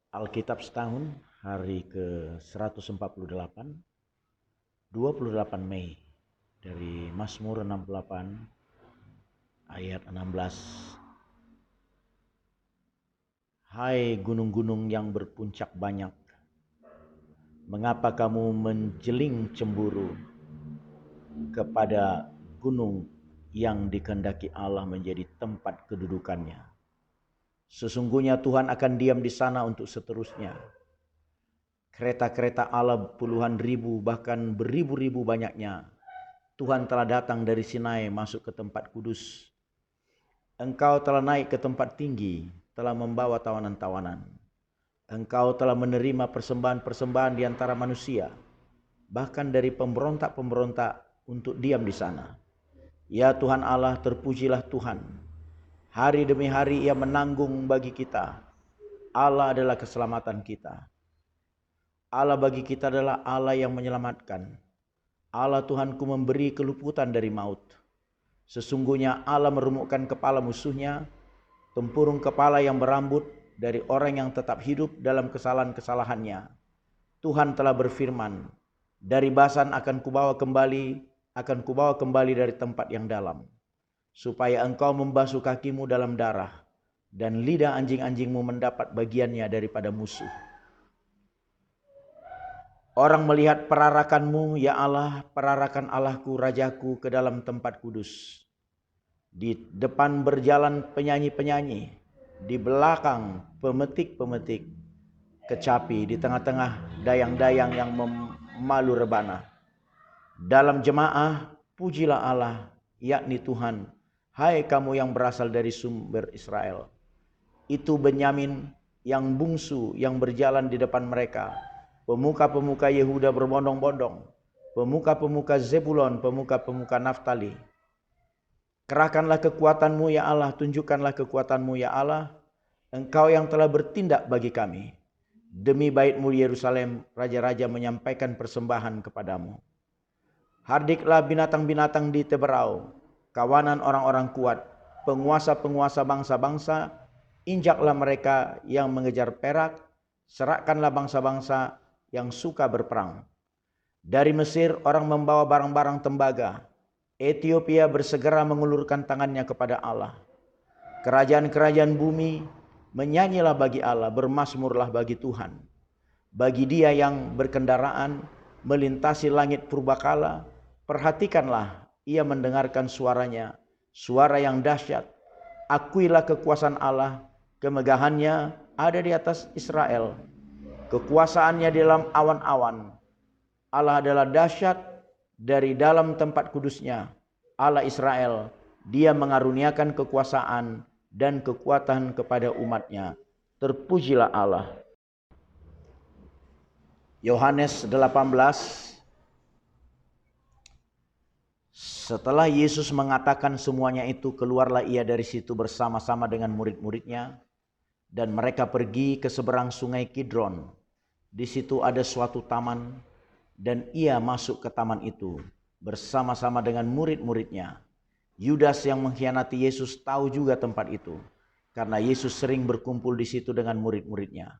Alkitab setahun, hari ke-148, 28 Mei, dari Mazmur 68 ayat 16. Hai gunung-gunung yang berpuncak banyak, mengapa kamu menjeling cemburu kepada gunung yang dikehendaki Allah menjadi tempat kedudukannya? Sesungguhnya Tuhan akan diam di sana untuk seterusnya. Kereta-kereta Allah puluhan ribu, bahkan beribu-ribu banyaknya. Tuhan telah datang dari Sinai masuk ke tempat kudus. Engkau telah naik ke tempat tinggi, telah membawa tawanan-tawanan. Engkau telah menerima persembahan-persembahan di antara manusia, bahkan dari pemberontak-pemberontak untuk diam di sana. Ya Tuhan Allah, terpujilah Tuhan. Hari demi hari Ia menanggung bagi kita. Allah adalah keselamatan kita. Allah bagi kita adalah Allah yang menyelamatkan. Allah Tuhanku memberi keluputan dari maut. Sesungguhnya Allah meremukkan kepala musuhnya, tempurung kepala yang berambut dari orang yang tetap hidup dalam kesalahan-kesalahannya. Tuhan telah berfirman, dari Basan akan kubawa kembali dari tempat yang dalam, supaya engkau membasuh kakimu dalam darah, dan lidah anjing-anjingmu mendapat bagiannya daripada musuh. Orang melihat perarakanmu, ya Allah, perarakan Allahku, Rajaku, ke dalam tempat kudus. Di depan berjalan penyanyi-penyanyi, di belakang pemetik-pemetik kecapi, di tengah-tengah dayang-dayang yang memalu rebana. Dalam jemaah, pujilah Allah, yakni Tuhan. Hai kamu yang berasal dari sumber Israel. Itu Benyamin yang bungsu yang berjalan di depan mereka. Pemuka-pemuka Yehuda berbondong-bondong, pemuka-pemuka Zebulon, pemuka-pemuka Naftali. Kerahkanlah kekuatanmu ya Allah, tunjukkanlah kekuatanmu ya Allah, Engkau yang telah bertindak bagi kami. Demi bait-Mu Yerusalem, raja-raja menyampaikan persembahan kepadamu. Hardiklah binatang-binatang di teberau, kawanan orang-orang kuat, penguasa-penguasa bangsa-bangsa, injaklah mereka yang mengejar perak, serahkanlah bangsa-bangsa yang suka berperang. Dari Mesir orang membawa barang-barang tembaga. Ethiopia bersegera mengulurkan tangannya kepada Allah. Kerajaan-kerajaan bumi, menyanyilah bagi Allah, bermazmurlah bagi Tuhan. Bagi Dia yang berkendaraan melintasi langit purbakala, perhatikanlah Ia mendengarkan suaranya, suara yang dahsyat. Akuilah kekuasaan Allah, kemegahannya ada di atas Israel. Kekuasaannya di dalam awan-awan. Allah adalah dahsyat dari dalam tempat kudusnya. Allah Israel, Dia mengaruniakan kekuasaan dan kekuatan kepada umatnya. Terpujilah Allah. Yohanes 18. Setelah Yesus mengatakan semuanya itu, keluarlah Ia dari situ bersama-sama dengan murid-muridnya, dan mereka pergi ke seberang sungai Kidron. Di situ ada suatu taman, dan Ia masuk ke taman itu bersama-sama dengan murid-muridnya. Yudas yang mengkhianati Yesus tahu juga tempat itu, karena Yesus sering berkumpul di situ dengan murid-muridnya.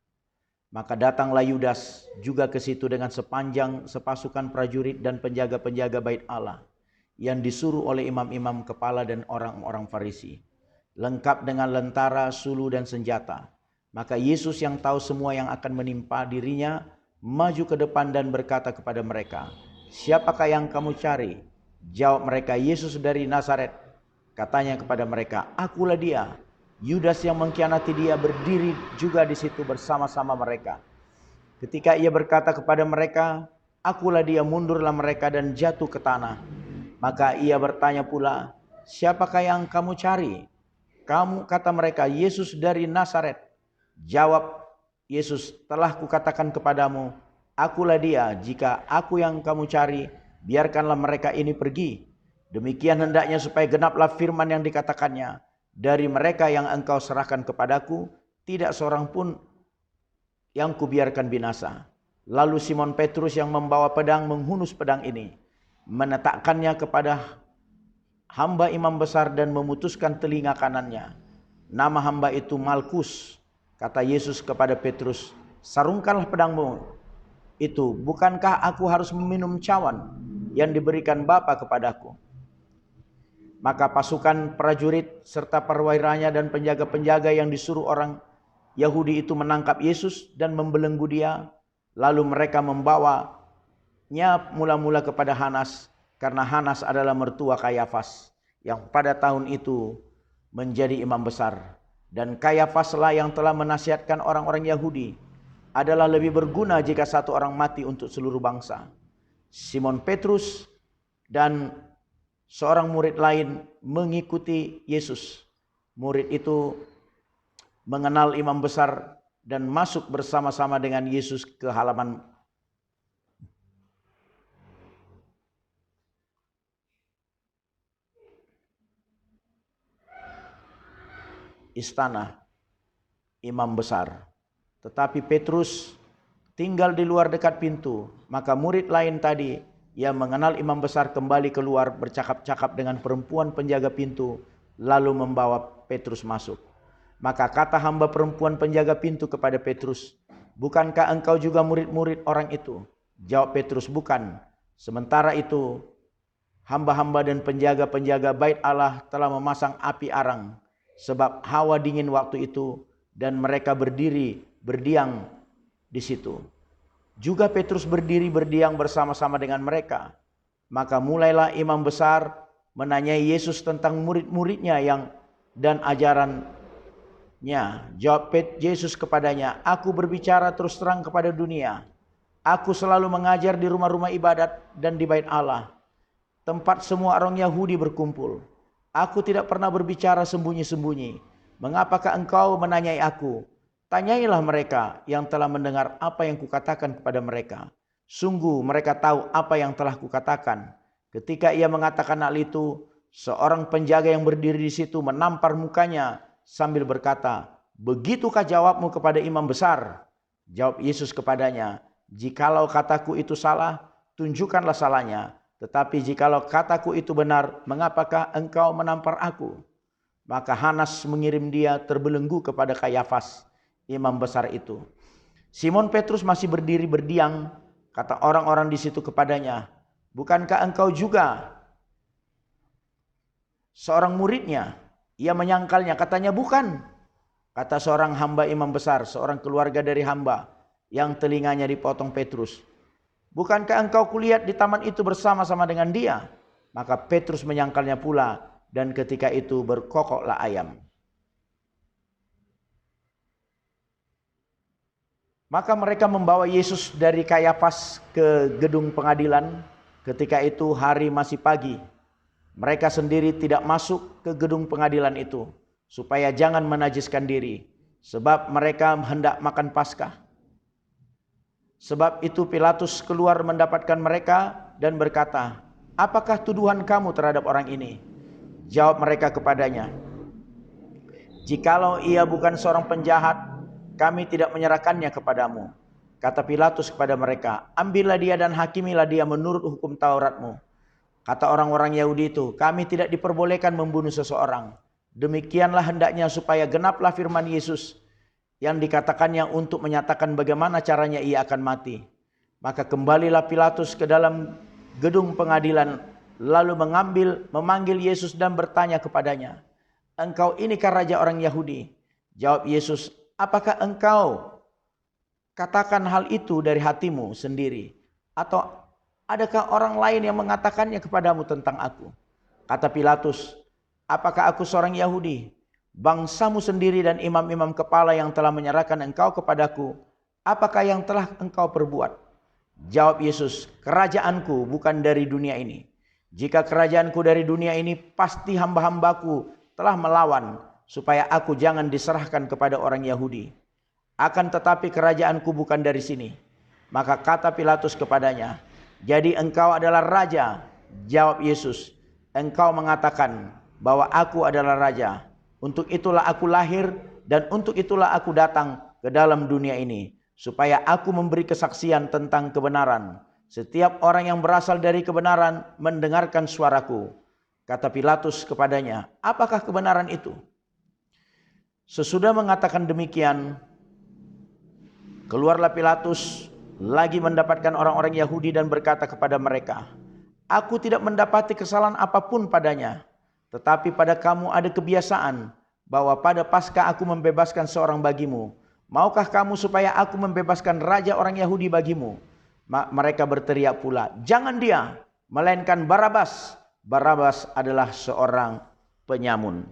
Maka datanglah Yudas juga ke situ dengan sepasukan prajurit dan penjaga-penjaga bait Allah, yang disuruh oleh imam-imam kepala dan orang-orang Farisi, lengkap dengan lentara, sulu, dan senjata. Maka Yesus yang tahu semua yang akan menimpa dirinya, maju ke depan dan berkata kepada mereka, "Siapakah yang kamu cari?" Jawab mereka, "Yesus dari Nazaret." Katanya kepada mereka, "Akulah Dia." Yudas yang mengkhianati Dia berdiri juga di situ bersama-sama mereka. Ketika Ia berkata kepada mereka, "Akulah Dia," mundurlah mereka dan jatuh ke tanah. Maka Ia bertanya pula, "Siapakah yang kamu cari?" Kata mereka, "Yesus dari Nazaret." Jawab Yesus, "Telah kukatakan kepadamu, akulah Dia. Jika aku yang kamu cari, biarkanlah mereka ini pergi." Demikian hendaknya supaya genaplah firman yang dikatakannya, "Dari mereka yang engkau serahkan kepadaku, tidak seorang pun yang kubiarkan binasa." Lalu Simon Petrus yang membawa pedang menghunus pedang ini, menetakkannya kepada hamba imam besar dan memutuskan telinga kanannya. Nama hamba itu Malkus. Kata Yesus kepada Petrus, "Sarungkanlah pedangmu itu. Bukankah aku harus meminum cawan yang diberikan Bapa kepadaku?" Maka pasukan prajurit serta perwiranya dan penjaga-penjaga yang disuruh orang Yahudi itu menangkap Yesus dan membelenggu dia. Lalu mereka membawanya mula-mula kepada Hanas, karena Hanas adalah mertua Kayafas yang pada tahun itu menjadi imam besar. Dan Kayafaslah yang telah menasihatkan orang-orang Yahudi, adalah lebih berguna jika satu orang mati untuk seluruh bangsa. Simon Petrus dan seorang murid lain mengikuti Yesus. Murid itu mengenal imam besar dan masuk bersama-sama dengan Yesus ke halaman istana imam besar. Tetapi Petrus tinggal di luar dekat pintu. Maka murid lain tadi yang mengenal imam besar kembali keluar bercakap-cakap dengan perempuan penjaga pintu, lalu membawa Petrus masuk. Maka kata hamba perempuan penjaga pintu kepada Petrus, "Bukankah engkau juga murid-murid orang itu?" Jawab Petrus, "Bukan." Sementara itu hamba-hamba dan penjaga-penjaga bait Allah telah memasang api arang, sebab hawa dingin waktu itu, dan mereka berdiam di situ. Juga Petrus berdiri berdiam bersama-sama dengan mereka. Maka mulailah imam besar menanyai Yesus tentang murid-muridnya dan ajarannya. Jawab Yesus kepadanya, "Aku berbicara terus terang kepada dunia. Aku selalu mengajar di rumah-rumah ibadat dan di bait Allah, tempat semua orang Yahudi berkumpul. Aku tidak pernah berbicara sembunyi-sembunyi. Mengapakah engkau menanyai aku? Tanyailah mereka yang telah mendengar apa yang kukatakan kepada mereka. Sungguh mereka tahu apa yang telah kukatakan." Ketika ia mengatakan hal itu, seorang penjaga yang berdiri di situ menampar mukanya sambil berkata, "Begitukah jawabmu kepada imam besar?" Jawab Yesus kepadanya, "Jikalau kataku itu salah, tunjukkanlah salahnya. Tetapi jikalau kataku itu benar, mengapakah engkau menampar aku?" Maka Hanas mengirim dia terbelenggu kepada Kayafas, imam besar itu. Simon Petrus masih berdiri berdiam. Kata orang-orang di situ kepadanya, "Bukankah engkau juga seorang muridnya?" Ia menyangkalnya, katanya, "Bukan." Kata seorang hamba imam besar, seorang keluarga dari hamba yang telinganya dipotong Petrus, "Bukankah engkau kulihat di taman itu bersama-sama dengan dia?" Maka Petrus menyangkalnya pula, dan ketika itu berkokoklah ayam. Maka mereka membawa Yesus dari Kayafas ke gedung pengadilan. Ketika itu hari masih pagi. Mereka sendiri tidak masuk ke gedung pengadilan itu, supaya jangan menajiskan diri, sebab mereka hendak makan Paskah. Sebab itu Pilatus keluar mendapatkan mereka dan berkata, "Apakah tuduhan kamu terhadap orang ini?" Jawab mereka kepadanya, "Jikalau ia bukan seorang penjahat, kami tidak menyerahkannya kepadamu." Kata Pilatus kepada mereka, "Ambillah dia dan hakimilah dia menurut hukum Tauratmu." Kata orang-orang Yahudi itu, "Kami tidak diperbolehkan membunuh seseorang. Demikianlah hendaknya supaya genaplah firman Yesus yang dikatakannya untuk menyatakan bagaimana caranya ia akan mati." Maka kembalilah Pilatus ke dalam gedung pengadilan, lalu memanggil Yesus dan bertanya kepadanya, "Engkau inikah raja orang Yahudi?" Jawab Yesus, "Apakah engkau katakan hal itu dari hatimu sendiri, atau adakah orang lain yang mengatakannya kepadamu tentang aku?" Kata Pilatus, "Apakah aku seorang Yahudi? Bangsamu sendiri dan imam-imam kepala yang telah menyerahkan engkau kepadaku, apakah yang telah engkau perbuat?" Jawab Yesus, "Kerajaanku bukan dari dunia ini. Jika kerajaanku dari dunia ini, pasti hamba-hambaku telah melawan, supaya aku jangan diserahkan kepada orang Yahudi. Akan tetapi kerajaanku bukan dari sini." Maka kata Pilatus kepadanya, "Jadi engkau adalah raja?" Jawab Yesus, "Engkau mengatakan bahwa aku adalah raja. Untuk itulah aku lahir dan untuk itulah aku datang ke dalam dunia ini, supaya aku memberi kesaksian tentang kebenaran. Setiap orang yang berasal dari kebenaran mendengarkan suaraku." Kata Pilatus kepadanya, "Apakah kebenaran itu?" Sesudah mengatakan demikian, Keluarlah Pilatus lagi mendapatkan orang-orang Yahudi dan berkata kepada mereka, "Aku tidak mendapati kesalahan apapun padanya. Tetapi pada kamu ada kebiasaan bahwa pada Paskah aku membebaskan seorang bagimu. Maukah kamu supaya aku membebaskan raja orang Yahudi bagimu?" Mereka berteriak pula, "Jangan dia, melainkan Barabas. Barabas adalah seorang penyamun."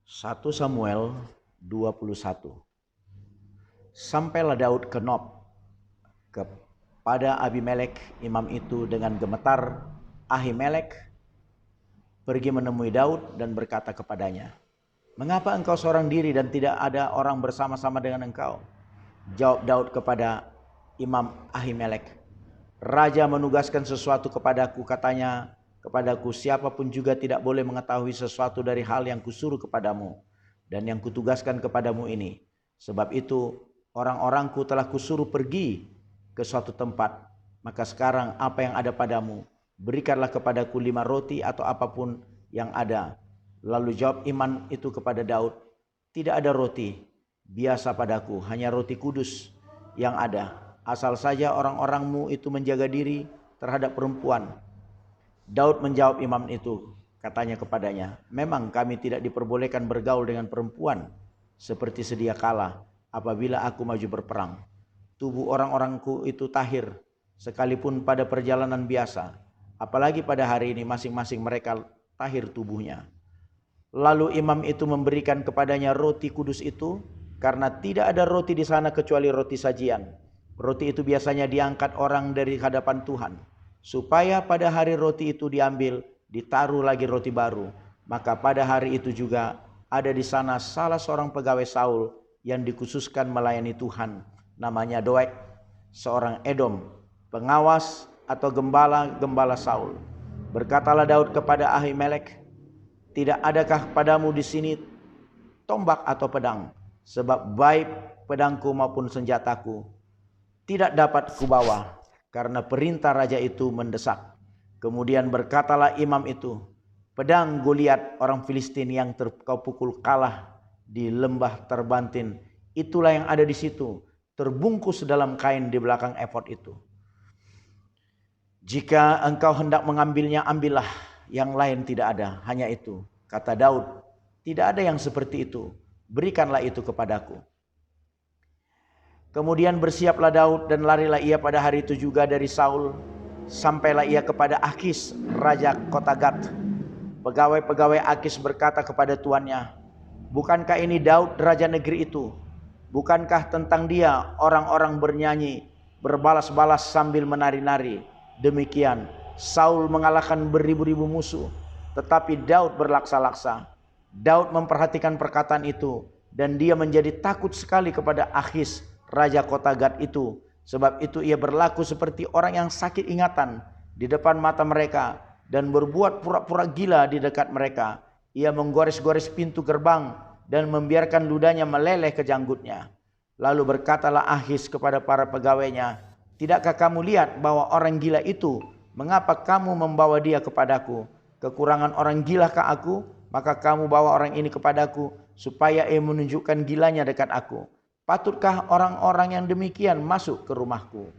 1 Samuel 21. Sampailah Daud ke Nob kepada Abimelek imam itu dengan gemetar. Ahimelek pergi menemui Daud dan berkata kepadanya, "Mengapa engkau seorang diri dan tidak ada orang bersama-sama dengan engkau?" Jawab Daud kepada Imam Ahimelek, "Raja menugaskan sesuatu kepadaku, katanya kepadaku, siapapun juga tidak boleh mengetahui sesuatu dari hal yang kusuruh kepadamu dan yang kutugaskan kepadamu ini. Sebab itu orang-orangku telah kusuruh pergi ke suatu tempat. Maka sekarang apa yang ada padamu, berikanlah kepadaku 5 roti atau apapun yang ada." Lalu jawab imam itu kepada Daud, "Tidak ada roti biasa padaku, hanya roti kudus yang ada. Asal saja orang-orangmu itu menjaga diri terhadap perempuan." Daud menjawab imam itu, katanya kepadanya, "Memang kami tidak diperbolehkan bergaul dengan perempuan seperti sedia kala apabila aku maju berperang. Tubuh orang-orangku itu tahir, sekalipun pada perjalanan biasa. Apalagi pada hari ini masing-masing mereka tahir tubuhnya." Lalu imam itu memberikan kepadanya roti kudus itu, karena tidak ada roti di sana kecuali roti sajian. Roti itu biasanya diangkat orang dari hadapan Tuhan, supaya pada hari roti itu diambil, ditaruh lagi roti baru. Maka pada hari itu juga ada di sana salah seorang pegawai Saul yang dikhususkan melayani Tuhan, namanya Doeg, seorang Edom, pengawas atau gembala Saul. Berkatalah Daud kepada Ahimelek, "Tidak adakah padamu di sini tombak atau pedang? Sebab baik pedangku maupun senjataku tidak dapat kubawa, karena perintah raja itu mendesak." Kemudian berkatalah imam itu, "Pedang Goliat orang Filistin yang kau pukul kalah di lembah Terbantin, itulah yang ada di situ, terbungkus dalam kain di belakang efod itu. Jika engkau hendak mengambilnya, ambillah, yang lain tidak ada, hanya itu." Kata Daud, "Tidak ada yang seperti itu, berikanlah itu kepadaku." Kemudian bersiaplah Daud dan larilah ia pada hari itu juga dari Saul. Sampailah ia kepada Akis, raja kota Gat. Pegawai-pegawai Akis berkata kepada tuannya, "Bukankah ini Daud raja negeri itu? Bukankah tentang dia orang-orang bernyanyi, berbalas-balas sambil menari-nari? Demikian Saul mengalahkan beribu-ribu musuh, tetapi Daud berlaksa-laksa." Daud memperhatikan perkataan itu, dan dia menjadi takut sekali kepada Akis, raja kota Gat itu. Sebab itu ia berlaku seperti orang yang sakit ingatan di depan mata mereka, dan berbuat pura-pura gila di dekat mereka. Ia menggores-gores pintu gerbang dan membiarkan ludahnya meleleh ke janggutnya. Lalu berkatalah Akis kepada para pegawainya, "Tidakkah kamu lihat bahwa orang gila itu? Mengapa kamu membawa dia kepadaku? Kekurangan orang gilakah aku? Maka kamu bawa orang ini kepadaku, supaya ia menunjukkan gilanya dekat aku. Patutkah orang-orang yang demikian masuk ke rumahku?"